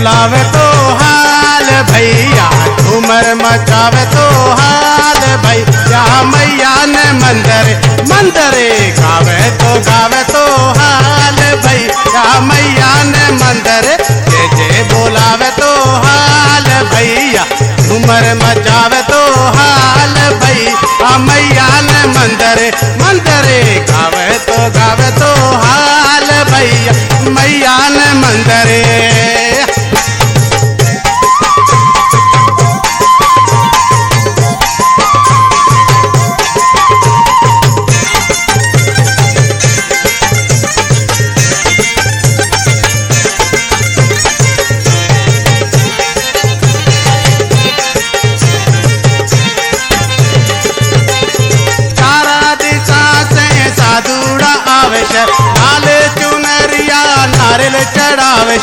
बोलावे तो हाल भैया, झूमर मचावे तो हाल भैया। मैया ने मंदिर मंदिर गावे तो हाल भैया। मैया ने मंदिर जे बोलावे तो हाल भैया, झूमर मचावे तो हाल भैया। मैया ने मंदिर मंदिर गावे तो हाल भैया। मैया ने मंदिर लाल चुनरिया नारियल चढ़ावे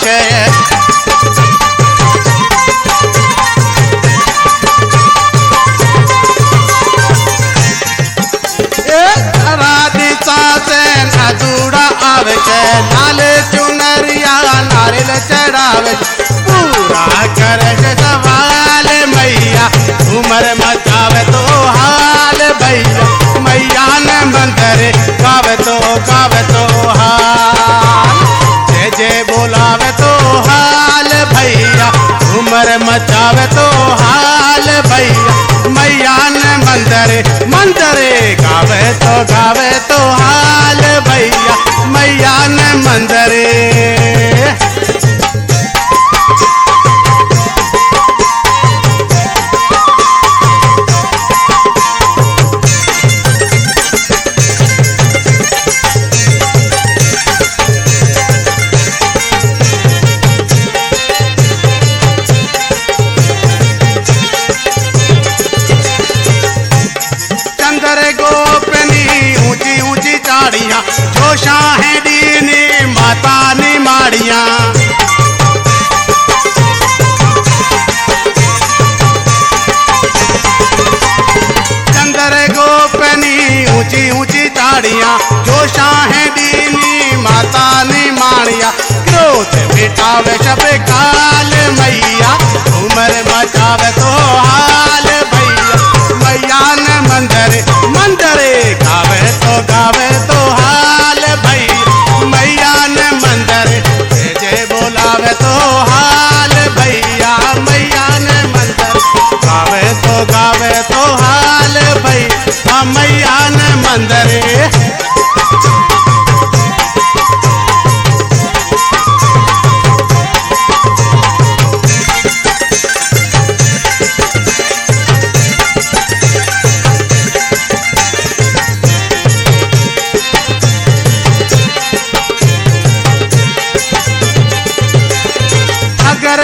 राधिका से नजूड़ा आवे, लाल चुनरिया नारियल चढ़ावे। पूरा करे सवाल मैया, झूमर मचावे तो हाल भैया। मैया ने मंदिर गावे तो हाल, जे बोलावे तो हाल भैया, झूमर मचावे तो हाल भैया। मैया ने मंदिर मंदिर गावे तो हाल भैया। मैया ने मंदिर जो शाहे दीनी माता ने माड़िया। चंदर गोपनी ऊंची ऊंची चाड़ियाँ, जो शाहे दीनी माता ने माड़िया। क्रोध मिटावे सब काल मैया, झूमर मचावे तो हाल भैया। मैया ने मंदिर मंदिर गावे तो हाल भैया। मैया ने मंदिर जे बोलावे तो हाल भैया। मैया ने मंदिर गावे तो हाल भैया। मैया ने मंदिर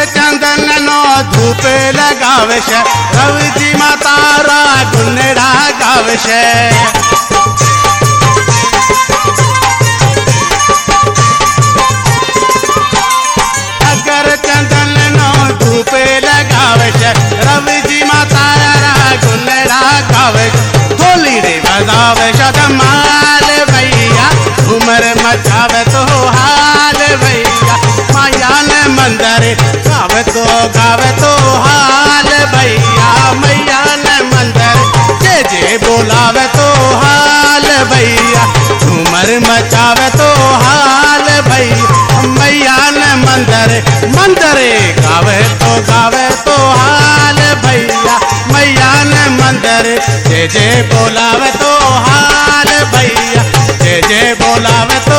चंदन नो धूप लगावे, रवि जी माता रा गुनड़ा गावे। अगर चंदन नो धूप लगावे, रवि जी माता रा गुनड़ा गावे। ढोली रे बजावे शतमाल भैया, झूमर मचावे तो हाल भैया। माया ने मंदिर गावे तो हाल भैया। मैया ने मंदिर जे बोलावे तो हाल भैया, झूमर मचावे तो हाल भैया। मैया ने मंदिर मंदिर गावे तो हाल भैया। मैया ने मंदिर जे बोलावे तो हाल भैया, जे बोलावे तो